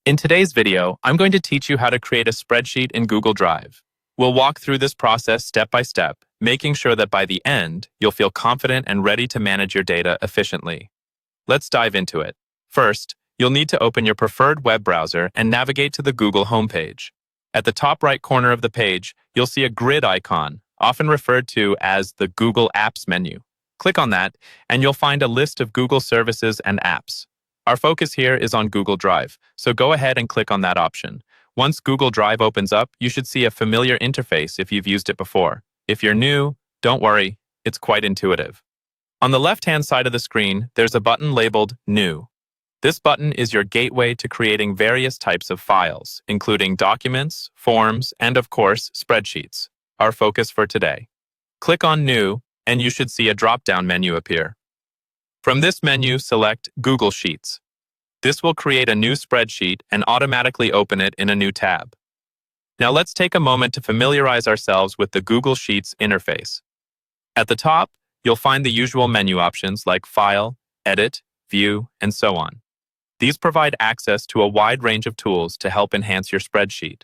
In today's video, I'm going to teach you how to create a spreadsheet in Google Drive. We'll walk through this process step by step, making sure that by the end, you'll feel confident and ready to manage your data efficiently. Let's dive into it. First, you'll need to open your preferred web browser and navigate to the Google homepage. At the top right corner of the page, you'll see a grid icon, often referred to as the Google Apps menu. Click on that, and you'll find a list of Google services and apps. Our focus here is on Google Drive, so go ahead and click on that option. Once Google Drive opens up, you should see a familiar interface if you've used it before. If you're new, don't worry, it's quite intuitive. On the left-hand side of the screen, there's a button labeled New. This button is your gateway to creating various types of files, including documents, forms, and of course, spreadsheets, our focus for today. Click on New, and you should see a drop-down menu appear. From this menu, select Google Sheets. This will create a new spreadsheet and automatically open it in a new tab. Now let's take a moment to familiarize ourselves with the Google Sheets interface. At the top, you'll find the usual menu options like File, Edit, View, and so on. These provide access to a wide range of tools to help enhance your spreadsheet.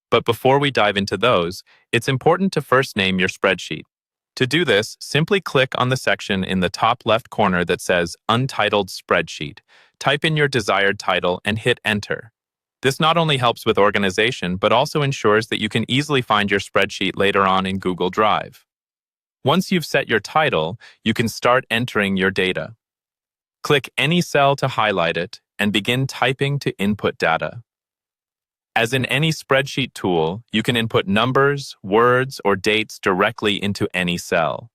But before we dive into those, it's important to first name your spreadsheet. To do this, simply click on the section in the top left corner that says Untitled Spreadsheet. Type in your desired title and hit Enter. This not only helps with organization, but also ensures that you can easily find your spreadsheet later on in Google Drive. Once you've set your title, you can start entering your data. Click any cell to highlight it and begin typing to input data. As in any spreadsheet tool, you can input numbers, words, or dates directly into any cell.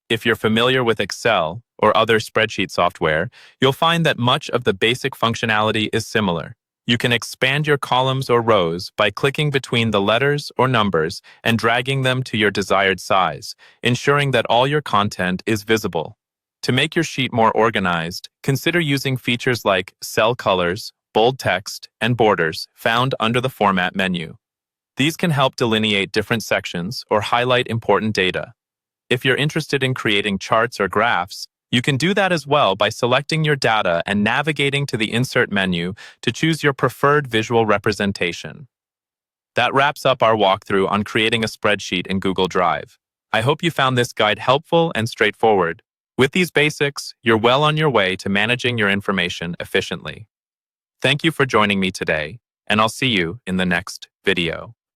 If you're familiar with Excel or other spreadsheet software, you'll find that much of the basic functionality is similar. You can expand your columns or rows by clicking between the letters or numbers and dragging them to your desired size, ensuring that all your content is visible. To make your sheet more organized, consider using features like cell colors, bold text, and borders found under the Format menu. These can help delineate different sections or highlight important data. If you're interested in creating charts or graphs, you can do that as well by selecting your data and navigating to the Insert menu to choose your preferred visual representation. That wraps up our walkthrough on creating a spreadsheet in Google Drive. I hope you found this guide helpful and straightforward. With these basics, you're well on your way to managing your information efficiently. Thank you for joining me today, and I'll see you in the next video.